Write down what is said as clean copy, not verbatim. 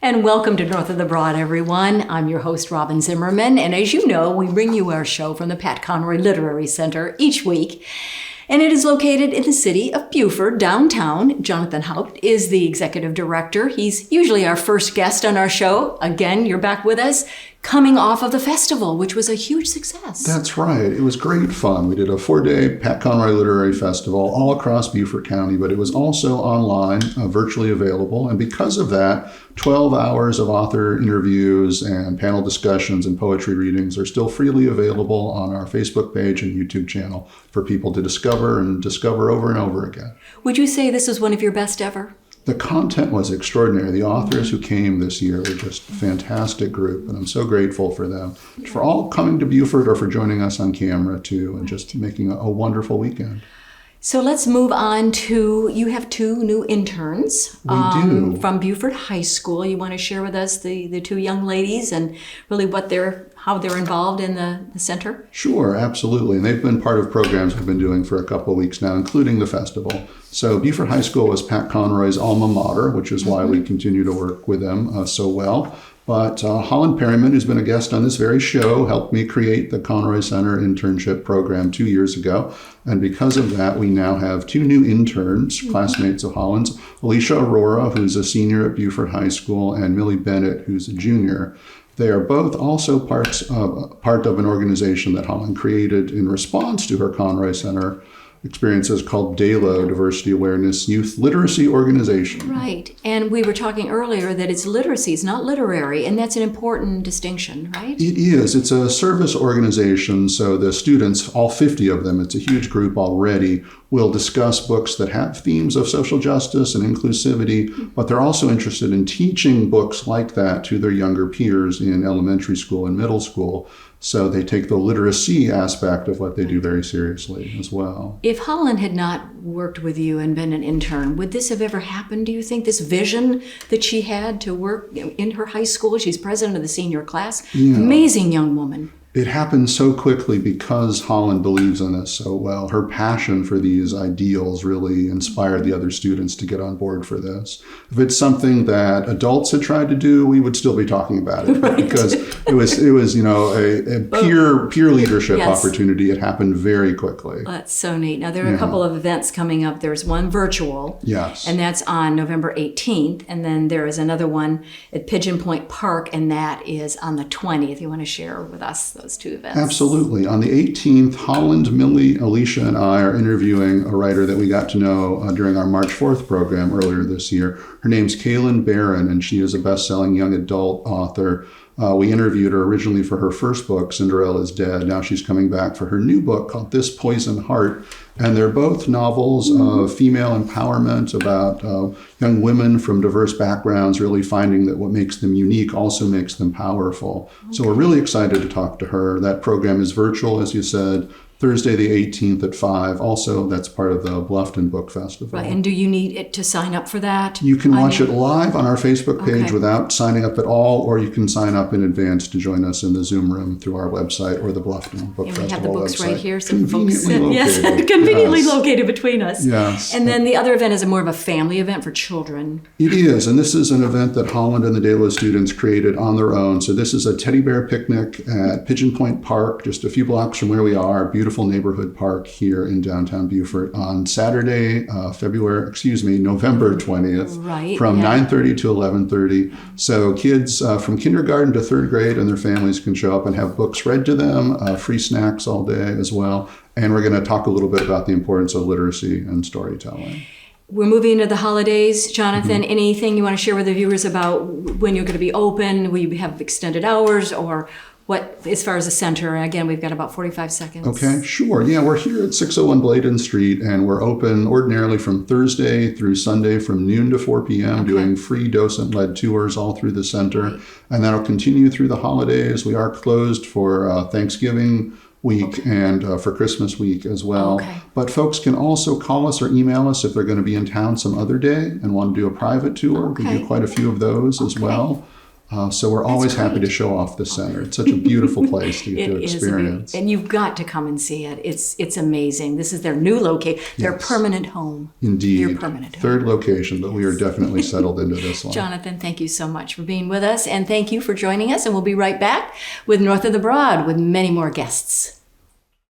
And welcome to North of the Broad, everyone. I'm your host, Robin Zimmerman, and as you know, we bring you our show from the Pat Conroy Literary Center each week. And it is located in the city of Beaufort, downtown. Jonathan Haupt is the executive director. He's usually our first guest on our show. Again, you're back with us, coming off of the festival, which was a huge success. That's right. It was great fun. We did a 4-day Pat Conroy Literary Festival all across Beaufort County, but it was also online, virtually available. And because of that, 12 hours of author interviews and panel discussions and poetry readings are still freely available on our Facebook page and YouTube channel for people to discover over and over again. Would you say this was one of your best ever? The content was extraordinary. The authors who came this year were just a fantastic group, and I'm so grateful for them, for all coming to Beaufort or for joining us on camera too, and just making a wonderful weekend. So let's move on to, you have two new interns. We do. From Beaufort High School. You want to share with us the two young ladies and really how they're involved in the center? Sure, absolutely. And they've been part of programs we've been doing for a couple of weeks now, including the festival. So Beaufort High School was Pat Conroy's alma mater, which is why we continue to work with them so well. But Holland Perryman, who's been a guest on this very show, helped me create the Conroy Center internship program 2 years ago. And because of that, we now have two new interns, classmates of Holland's, Alisha Arora, who's a senior at Beaufort High School, and Millie Bennett, who's a junior. They are both also part of an organization that Holland created in response to her Conroy Center experiences called DAYLO, Diversity Awareness Youth Literacy Organization. Right. And we were talking earlier that it's literacy, it's not literary, and that's an important distinction, right? It is. It's a service organization, so the students, all 50 of them, it's a huge group already, will discuss books that have themes of social justice and inclusivity, but they're also interested in teaching books like that to their younger peers in elementary school and middle school. So they take the literacy aspect of what they do very seriously as well. If Holland had not worked with you and been an intern, would this have ever happened, do you think? This vision that she had to work in her high school, she's president of the senior class, amazing young woman. It happened so quickly because Holland believes in us so well. Her passion for these ideals really inspired the other students to get on board for this. If it's something that adults had tried to do, we would still be talking about it. Right. Because it was a peer leadership opportunity. It happened very quickly. Oh, that's so neat. Now, there are a couple of events coming up. There's one virtual. Yes. And that's on November 18th. And then there is another one at Pigeon Point Park, and that is on the 20th. You want to share with us those two events? Absolutely. On the 18th, Holland, Millie, Alisha, and I are interviewing a writer that we got to know during our March 4th program earlier this year. Her name's Kalynn Bayron, and she is a best-selling young adult author. We interviewed her originally for her first book, Cinderella's Dead. Now she's coming back for her new book called This Poison Heart. And they're both novels of female empowerment about young women from diverse backgrounds really finding that what makes them unique also makes them powerful. Okay. So we're really excited to talk to her. That program is virtual, as you said, Thursday the 18th at 5. Also, that's part of the Bluffton Book Festival. Right, and do you need it to sign up for that? You can watch it live on our Facebook page without signing up at all, or you can sign up in advance to join us in the Zoom room through our website or the Bluffton Book Festival website. We have the books website. Right here, so conveniently located. Conveniently located between us. Yes. And then the other event is more of a family event for children. It is, and this is an event that Holland and the DAYLO students created on their own. So this is a teddy bear picnic at Pigeon Point Park, just a few blocks from where we are, beautiful neighborhood park here in downtown Beaufort on Saturday, November 20th, from 9:30 to 11:30. So kids from kindergarten to third grade and their families can show up and have books read to them, free snacks all day as well. And we're going to talk a little bit about the importance of literacy and storytelling. We're moving into the holidays. Jonathan, anything you want to share with the viewers about when you're going to be open? Will you have extended hours or what, as far as the center? Again, we've got about 45 seconds. Okay, sure. Yeah, we're here at 601 Bladen Street, and we're open ordinarily from Thursday through Sunday from noon to 4 p.m., doing free docent-led tours all through the center. Right. And that'll continue through the holidays. We are closed for Thanksgiving week and for Christmas week as well. But folks can also call us or email us if they're going to be in town some other day and want to do a private tour. We do quite a few of those as well. So we're always happy to show off the center. It's such a beautiful place to get to experience. And you've got to come and see it. It's amazing. This is their new location, their permanent home. Indeed. Your permanent home. Third location, but we are definitely settled into this one. Jonathan, thank you so much for being with us, and thank you for joining us. And we'll be right back with North of the Broad with many more guests.